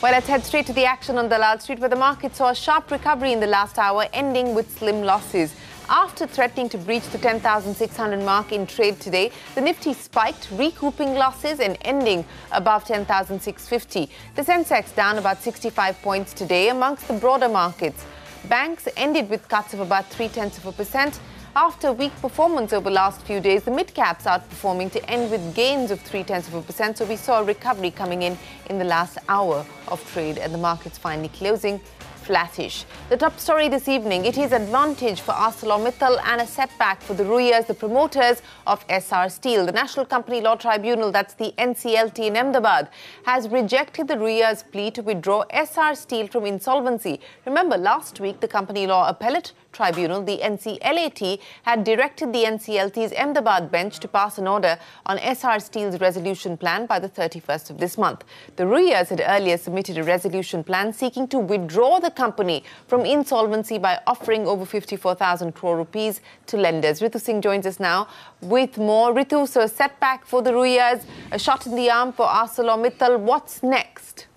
Well, let's head straight to the action on Dalal Street, where the market saw a sharp recovery in the last hour, ending with slim losses. After threatening to breach the 10,600 mark in trade today, the Nifty spiked, recouping losses and ending above 10,650. The Sensex down about 65 points today amongst the broader markets. Banks ended with cuts of about 0.3%. After weak performance over the last few days, the mid-caps outperforming to end with gains of 0.3%. So we saw a recovery coming in the last hour of trade, and the markets finally closing flattish. The top story this evening, it is advantage for ArcelorMittal and a setback for the Ruias, the promoters of Essar Steel. The National Company Law Tribunal, that's the NCLT in Ahmedabad, has rejected the Ruias' plea to withdraw Essar Steel from insolvency. Remember, last week, the Company Law Appellate Tribunal, the NCLT, had directed the NCLT's Ahmedabad-bench to pass an order on Essar Steel's resolution plan by the 31st of this month. The Ruias had earlier submitted a resolution plan seeking to withdraw the company from insolvency by offering over 54,000 crore rupees to lenders. Ritu Singh joins us now with more. Ritu, so a setback for the Ruias, a shot in the arm for ArcelorMittal. What's next?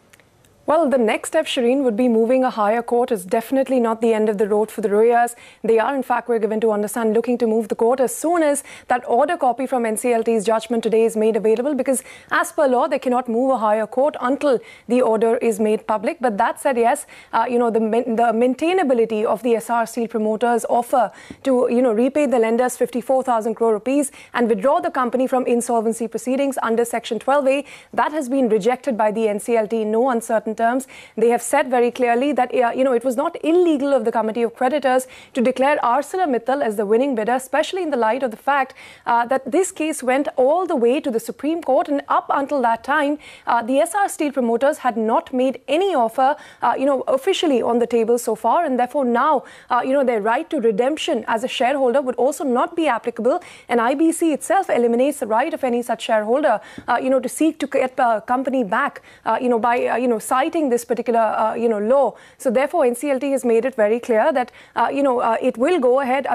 Well, the next step, Shereen, would be moving a higher court. It's definitely not the end of the road for the Ruias. They are, in fact, we're given to understand, looking to move the court as soon as that order copy from NCLT's judgment today is made available, because as per law, they cannot move a higher court until the order is made public. But that said, yes, the maintainability of the Essar Steel promoters' offer to, repay the lenders 54,000 crore rupees and withdraw the company from insolvency proceedings under Section 12A, that has been rejected by the NCLT in no uncertain terms. They have said very clearly that, it was not illegal of the Committee of Creditors to declare ArcelorMittal as the winning bidder, especially in the light of the fact that this case went all the way to the Supreme Court, and up until that time, the Essar Steel promoters had not made any offer, officially on the table so far, and therefore now, their right to redemption as a shareholder would also not be applicable, and IBC itself eliminates the right of any such shareholder, to seek to get the company back, by, citing this particular, law. So therefore, NCLT has made it very clear that, it will go ahead,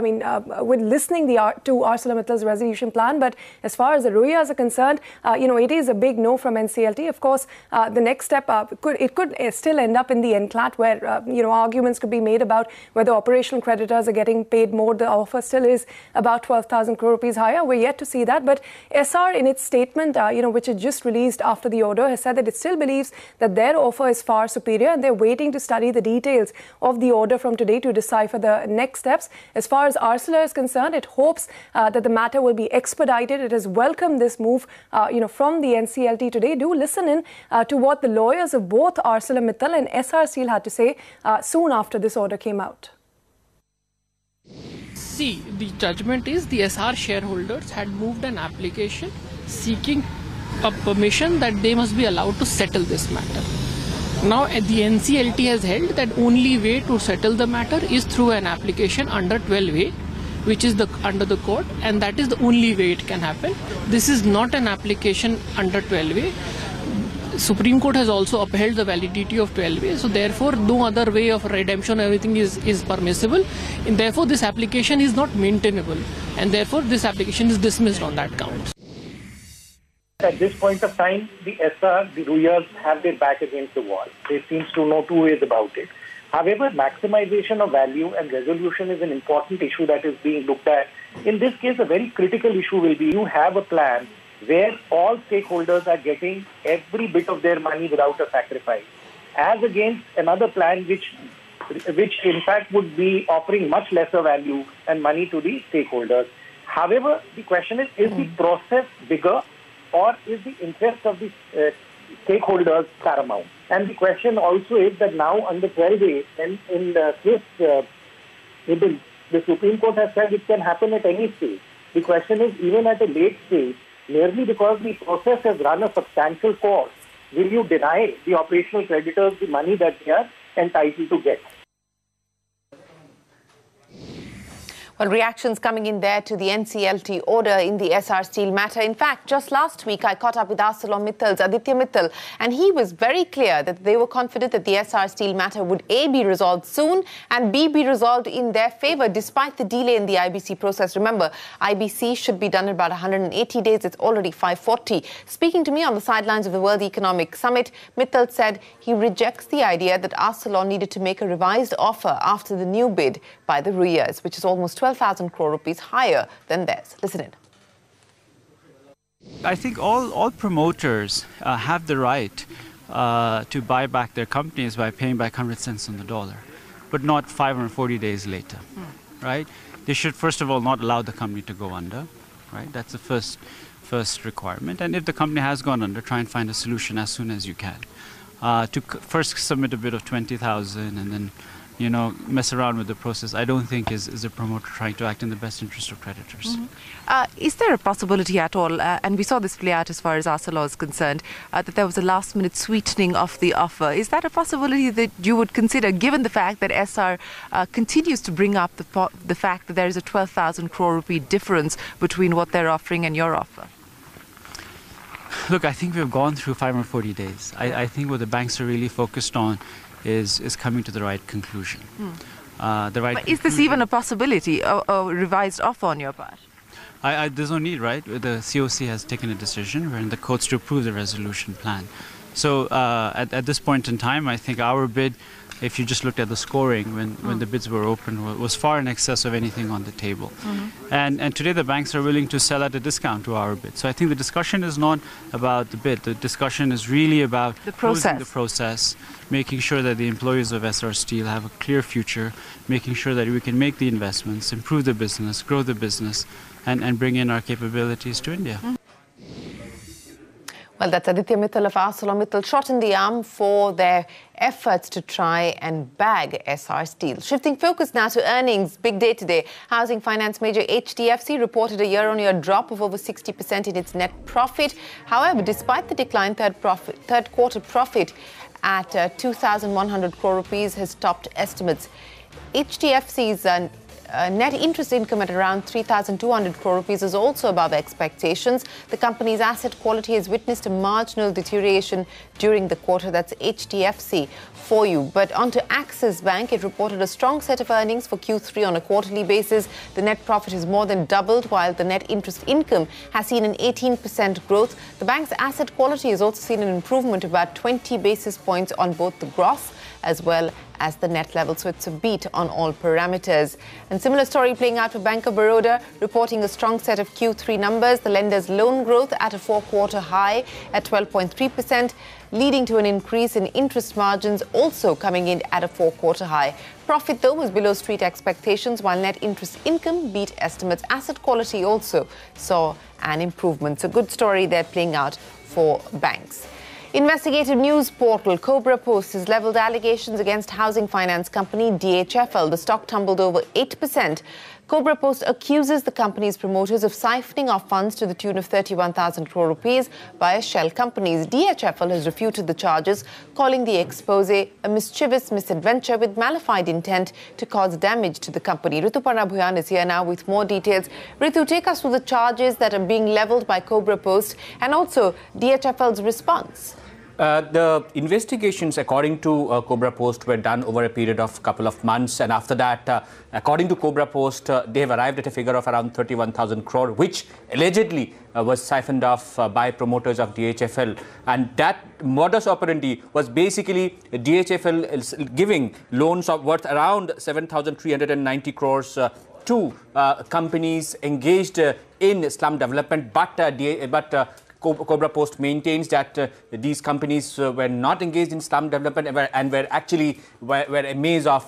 with listening to ArcelorMittal's resolution plan. But as far as the Ruias are concerned, it is a big no from NCLT. Of course, the next step could still end up in the NCLAT, where, arguments could be made about whether operational creditors are getting paid more. The offer still is about 12,000 crore rupees higher. We're yet to see that. But Essar, in its statement, which it just released after the order, has said that it still believes that their offer is far superior, and they're waiting to study the details of the order from today to decipher the next steps. As far as Arcelor is concerned, it hopes that the matter will be expedited. It has welcomed this move, from the NCLT today. Do listen in to what the lawyers of both ArcelorMittal and Essar Steel had to say soon after this order came out. See, the judgment is the Essar shareholders had moved an application seeking a permission that they must be allowed to settle this matter. Now, the NCLT has held that only way to settle the matter is through an application under 12A, which is under the court, and that is the only way it can happen. This is not an application under 12A. Supreme Court has also upheld the validity of 12A, so therefore no other way of redemption, everything is permissible, and therefore this application is not maintainable, and therefore this application is dismissed on that count. At this point of time, the Ruias have their back against the wall. There seems to no two ways about it. However, maximization of value and resolution is an important issue that is being looked at. In this case, a very critical issue will be you have a plan where all stakeholders are getting every bit of their money without a sacrifice, as against another plan which in fact would be offering much lesser value and money to the stakeholders. However, the question is the process bigger, or is the interest of the stakeholders paramount? And the question also is that now under 12A, and in the case, the Supreme Court has said it can happen at any stage. The question is, even at a late stage, merely because the process has run a substantial cost, will you deny the operational creditors the money that they are entitled to get? Well, Well, reactions coming in there to the NCLT order in the Essar Steel matter. In fact, just last week, I caught up with ArcelorMittal's Aditya Mittal, and he was very clear that they were confident that the Essar Steel matter would A, be resolved soon, and B, be resolved in their favour, despite the delay in the IBC process. Remember, IBC should be done in about 180 days. It's already 540. Speaking to me on the sidelines of the World Economic Summit, Mittal said he rejects the idea that Arcelor needed to make a revised offer after the new bid by the Ruias, which is almost 12,000 crore rupees higher than theirs. Listen in. I think all promoters have the right to buy back their companies by paying back 100 cents on the dollar, but not 540 days later, right? They should, first of all, not allow the company to go under, right? That's the first requirement. And if the company has gone under, try and find a solution as soon as you can. First submit a bid of 20,000 and then, you know, mess around with the process, I don't think is a promoter trying to act in the best interest of creditors. Is there a possibility at all, and we saw this play out as far as Arcelor is concerned, that there was a last-minute sweetening of the offer? Is that a possibility that you would consider, given the fact that Essar continues to bring up the fact that there is a 12,000 crore rupee difference between what they're offering and your offer? Look, I think we've gone through 540 days. I think what the banks are really focused on is coming to the right conclusion. But is this even a possibility, a revised offer on your part? There's no need, right? The COC has taken a decision. We're in the courts to approve the resolution plan. So at this point in time, I think our bid, if you just looked at the scoring when the bids were open, was far in excess of anything on the table. And today the banks are willing to sell at a discount to our bid. So I think the discussion is not about the bid. The discussion is really about the process, making sure that the employees of Essar Steel have a clear future, making sure that we can make the investments, improve the business, grow the business, and bring in our capabilities to India. Well, that's Aditya Mittal of ArcelorMittal, shot in the arm for their efforts to try and bag Essar Steel. Shifting focus now to earnings. Big day today. Housing finance major HDFC reported a year-on-year drop of over 60% in its net profit. However, despite the decline, third quarter profit at 2,100 crore rupees has topped estimates. HDFC's net interest income at around 3,200 crore rupees is also above expectations. The company's asset quality has witnessed a marginal deterioration during the quarter. That's HDFC for you. But onto Axis Bank, it reported a strong set of earnings for Q3 on a quarterly basis. The net profit has more than doubled, while the net interest income has seen an 18% growth. The bank's asset quality has also seen an improvement of about 20 basis points on both the gross as well as the net level. So it's a beat on all parameters. And similar story playing out for Bank of Baroda, reporting a strong set of Q3 numbers. The lender's loan growth at a four-quarter high at 12.3%, leading to an increase in interest margins also coming in at a four-quarter high. Profit, though, was below street expectations, while net interest income beat estimates. Asset quality also saw an improvement. So good story there playing out for banks. Investigative news portal Cobra Post has levelled allegations against housing finance company DHFL. The stock tumbled over 8%. Cobra Post accuses the company's promoters of siphoning off funds to the tune of 31,000 crore rupees via shell companies. DHFL has refuted the charges, calling the expose a mischievous misadventure with malified intent to cause damage to the company. Rituparna Bhuyan is here now with more details. Ritu, take us through the charges that are being levelled by Cobra Post and also DHFL's response. The investigations, according to Cobra Post, were done over a period of a couple of months. And after that, according to Cobra Post, they have arrived at a figure of around 31,000 crore, which allegedly was siphoned off by promoters of DHFL. And that modus operandi was basically DHFL giving loans of worth around 7,390 crores to companies engaged in slum development. But Cobra Post maintains that these companies were not engaged in slum development and were actually a maze of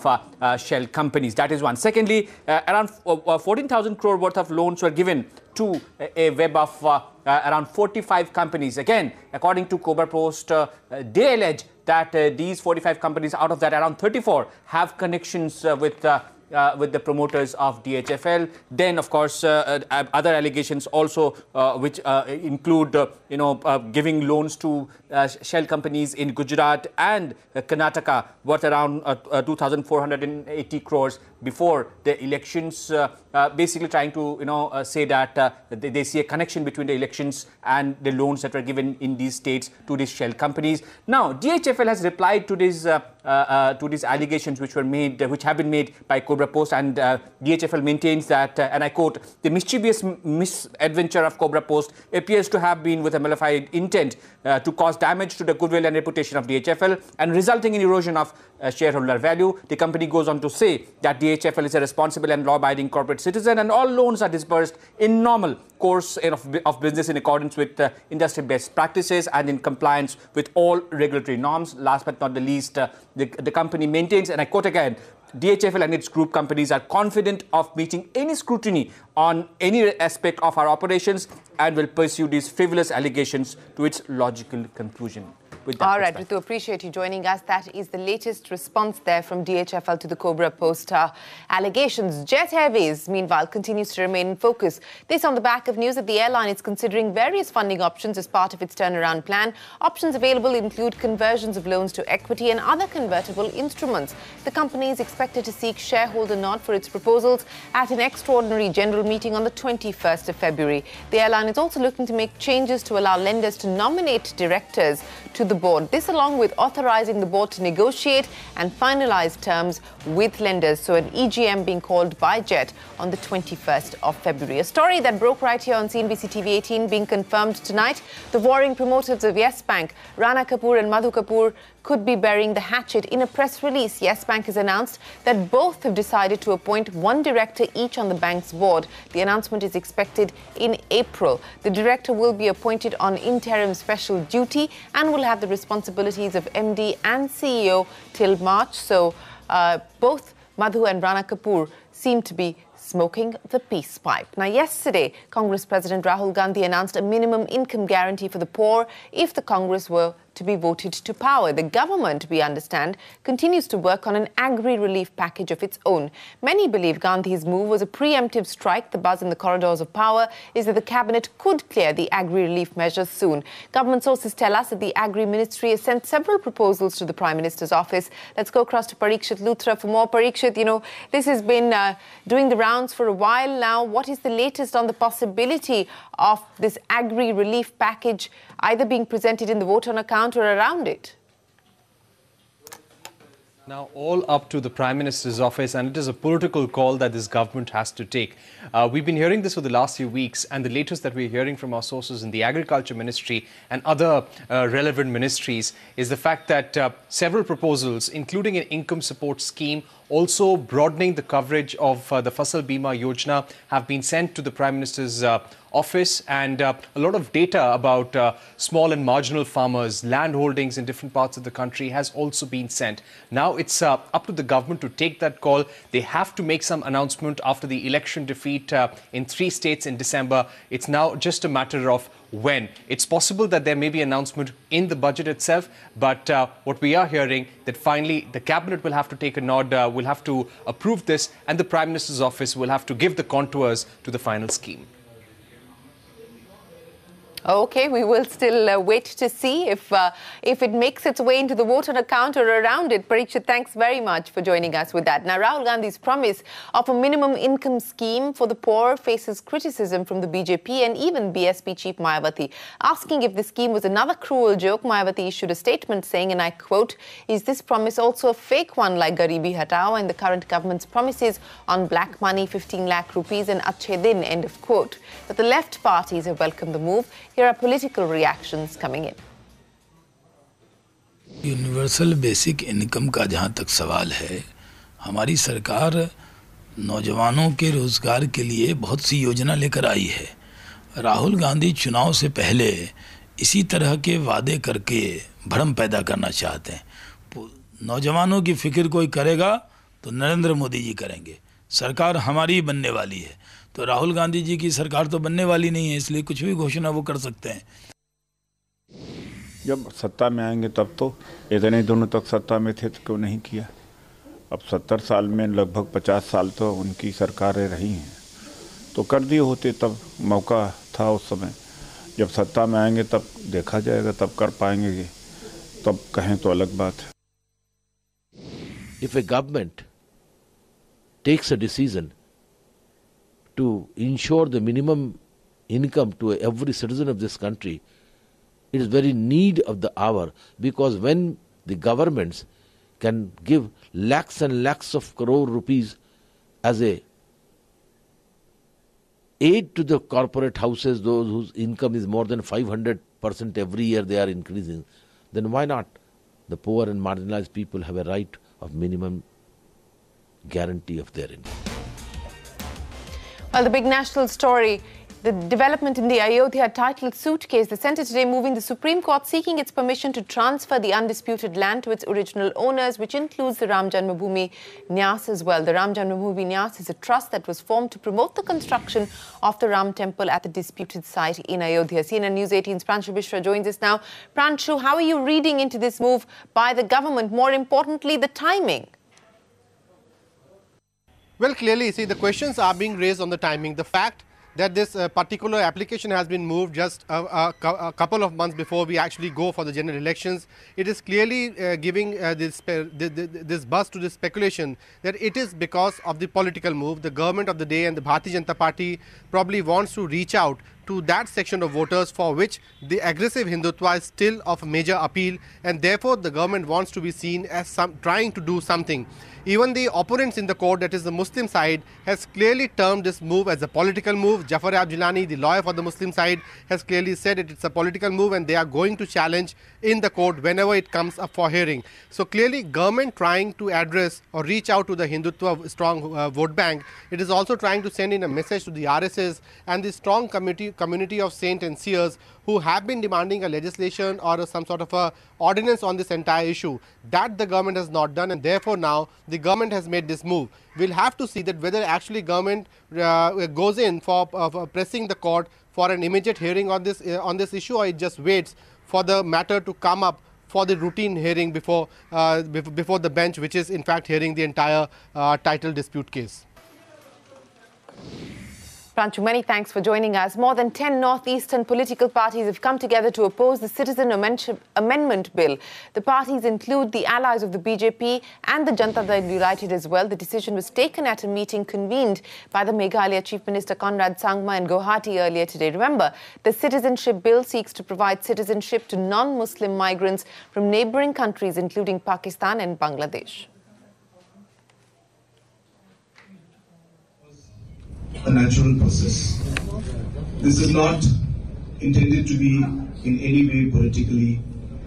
shell companies. That is one. Secondly, around 14,000 crore worth of loans were given to a web of around 45 companies. Again, according to Cobra Post, they allege that these 45 companies, out of that around 34, have connections with the promoters of DHFL. Then, of course, other allegations also, which include, giving loans to shell companies in Gujarat and Karnataka worth around 2,480 crores. before the elections, basically trying to say that they see a connection between the elections and the loans that were given in these states to these shell companies. Now, DHFL has replied to these allegations which have been made by Cobra Post, and DHFL maintains that, and I quote, the mischievous misadventure of Cobra Post appears to have been with a malignant intent to cause damage to the goodwill and reputation of DHFL and resulting in erosion of shareholder value. The company goes on to say that DHFL is a responsible and law-abiding corporate citizen and all loans are disbursed in normal course of business in accordance with industry best practices and in compliance with all regulatory norms. Last but not the least, the company maintains, and I quote again, DHFL and its group companies are confident of meeting any scrutiny on any aspect of our operations and will pursue these frivolous allegations to its logical conclusion. All right, Ritu, appreciate you joining us. That is the latest response there from DHFL to the Cobra Post allegations. Jet Airways, meanwhile, continues to remain in focus. This on the back of news that the airline is considering various funding options as part of its turnaround plan. Options available include conversions of loans to equity and other convertible instruments. The company is expected to seek shareholder nod for its proposals at an extraordinary general meeting on the 21st of February. The airline is also looking to make changes to allow lenders to nominate directors to the board. This along with authorizing the board to negotiate and finalize terms with lenders. So an EGM being called by Jet on the 21st of February. A story that broke right here on CNBC TV 18 being confirmed tonight. The warring promoters of Yes Bank, Rana Kapoor and Madhu Kapoor, could be burying the hatchet. In a press release, Yes Bank has announced that both have decided to appoint one director each on the bank's board. The announcement is expected in April. The director will be appointed on interim special duty and will have the responsibilities of MD and CEO till March. So both Madhu and Rana Kapoor seem to be smoking the peace pipe. Now, yesterday, Congress President Rahul Gandhi announced a minimum income guarantee for the poor if the Congress were to be voted to power. The government, we understand, continues to work on an agri-relief package of its own. Many believe Gandhi's move was a preemptive strike. The buzz in the corridors of power is that the cabinet could clear the agri-relief measures soon. Government sources tell us that the Agri-Ministry has sent several proposals to the Prime Minister's office. Let's go across to Parikshit Luthra for more. Parikshit, this has been doing the rounds for a while now. What is the latest on the possibility of this agri-relief package either being presented in the vote on account or around it? Now, all up to the Prime Minister's office, and it is a political call that this government has to take. We've been hearing this for the last few weeks, and the latest that we're hearing from our sources in the Agriculture Ministry and other relevant ministries is the fact that several proposals, including an income support scheme, also broadening the coverage of the Fasal Bima Yojana, have been sent to the Prime Minister's office, and a lot of data about small and marginal farmers, land holdings in different parts of the country has also been sent. Now it's up to the government to take that call. They have to make some announcement after the election defeat in 3 states in December. It's now just a matter of when. It's possible that there may be an announcement in the budget itself, but what we are hearing that finally the cabinet will have to take a nod, will have to approve this, and the Prime Minister's office will have to give the contours to the final scheme. Okay, we will still wait to see if it makes its way into the vote on account or around it. Parikshit, thanks very much for joining us with that. Now, Rahul Gandhi's promise of a minimum income scheme for the poor faces criticism from the BJP and even BSP chief Mayawati. Asking if the scheme was another cruel joke, Mayawati issued a statement saying, and I quote, "Is this promise also a fake one like Garibi Hatao and the current government's promises on black money, 15 lakh rupees and Achhe Din," end of quote. But the left parties have welcomed the move. Here are political reactions coming in. Universal basic income का जहाँ तक सवाल है, हमारी सरकार नौजवानों के रोजगार के लिए बहुत सी योजना लेकर आई है। राहुल गांधी चुनाव से पहले इसी तरह के वादे करके भ्रम पैदा करना चाहते हैं। नौजवानों की फिक्र कोई करेगा तो नरेंद्र मोदी जी करेंगे। सरकार हमारी बनने वाली है, तो राहुल गांधी जी की सरकार तो बनने वाली नहीं है, इसलिए कुछ भी घोषणा वो कर सकते हैं। जब सत्ता में आएंगे तब तो, इतने दिनों तक सत्ता में थे तो क्यों नहीं किया? अब 70 साल में लगभग 50 साल तो उनकी सरकारें रही हैं, तो कर दिए होते, तब मौका था उस समय। जब सत्ता में आएंगे तब देखा जाएगा, तब कर पाएंगे, तब कहें तो अलग बात है। If a government takes a decision to ensure the minimum income to every citizen of this country, it is very need of the hour, because when the governments can give lakhs and lakhs of crore rupees as a aid to the corporate houses, those whose income is more than 500% every year they are increasing, then why not? The poor and marginalized people have a right of minimum guarantee of their income. Well, the big national story, the development in the Ayodhya title suit case. The centre today moving the Supreme Court seeking its permission to transfer the undisputed land to its original owners, which includes the Ram Janmabhoomi Nyas as well. The Ram Janmabhoomi Nyas is a trust that was formed to promote the construction of the Ram temple at the disputed site in Ayodhya. CNN News 18's Pranshu Mishra joins us now. Pranshu, how are you reading into this move by the government? More importantly, the timing. Well, clearly, see, the questions are being raised on the timing. The fact that this particular application has been moved just a couple of months before we actually go for the general elections, it is clearly giving this buzz to this speculation that it is because of the political move. The government of the day and the Bharatiya Janata Party probably wants to reach out to that section of voters for which the aggressive Hindutva is still of major appeal, and therefore the government wants to be seen as trying to do something. Even the opponents in the court, that is the Muslim side, has clearly termed this move as a political move. Jafar Jilani, the lawyer for the Muslim side, has clearly said it's a political move and they are going to challenge in the court whenever it comes up for hearing. So clearly government trying to address or reach out to the Hindutva strong vote bank. It is also trying to send in a message to the RSS and the strong community of saints and seers who have been demanding a legislation or some sort of a ordinance on this entire issue. That the government has not done, and therefore now the government has made this move. We'll have to see that whether actually government goes in for pressing the court for an immediate hearing on this issue, or it just waits for the matter to come up for the routine hearing before the bench, which is in fact hearing the entire title dispute case. Pranshu, many thanks for joining us. More than 10 northeastern political parties have come together to oppose the Citizen Amendment Bill. The parties include the allies of the BJP and the Janata Dal United as well. The decision was taken at a meeting convened by the Meghalaya Chief Minister Conrad Sangma in Guwahati earlier today. Remember, the citizenship bill seeks to provide citizenship to non-Muslim migrants from neighbouring countries, including Pakistan and Bangladesh. A natural process. This is not intended to be in any way politically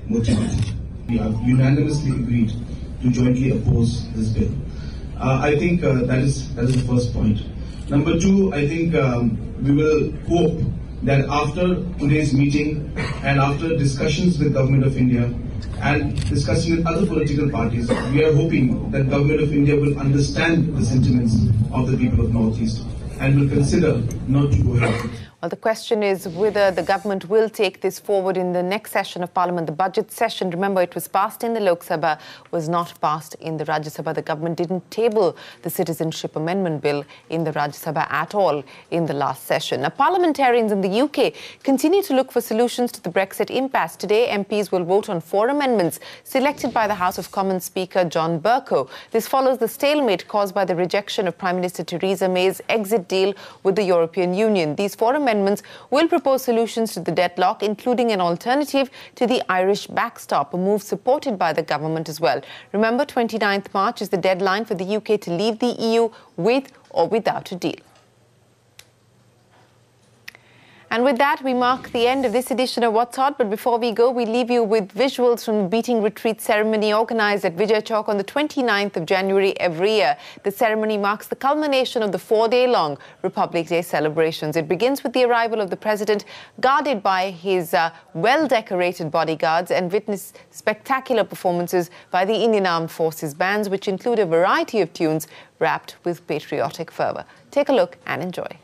motivated. We have unanimously agreed to jointly oppose this bill. I think that is the first point. Number two, I think we will hope that after today's meeting and after discussions with Government of India and discussing with other political parties, we are hoping that Government of India will understand the sentiments of the people of Northeast and will consider not to go ahead. Well, the question is whether the government will take this forward in the next session of Parliament, the budget session. Remember, it was passed in the Lok Sabha, was not passed in the Rajya Sabha. The government didn't table the Citizenship Amendment Bill in the Rajya Sabha at all in the last session. Now, parliamentarians in the UK continue to look for solutions to the Brexit impasse. Today, MPs will vote on 4 amendments selected by the House of Commons Speaker John Bercow. This follows the stalemate caused by the rejection of Prime Minister Theresa May's exit deal with the European Union. These 4 amendments will propose solutions to the deadlock, including an alternative to the Irish backstop, a move supported by the government as well. Remember, 29th March is the deadline for the UK to leave the EU with or without a deal. And with that, we mark the end of this edition of What's Hot. But before we go, we leave you with visuals from the Beating Retreat ceremony organised at Vijay Chowk on the 29th of January every year. The ceremony marks the culmination of the 4-day-long Republic Day celebrations. It begins with the arrival of the President, guarded by his well-decorated bodyguards, and witness spectacular performances by the Indian Armed Forces bands, which include a variety of tunes wrapped with patriotic fervour. Take a look and enjoy.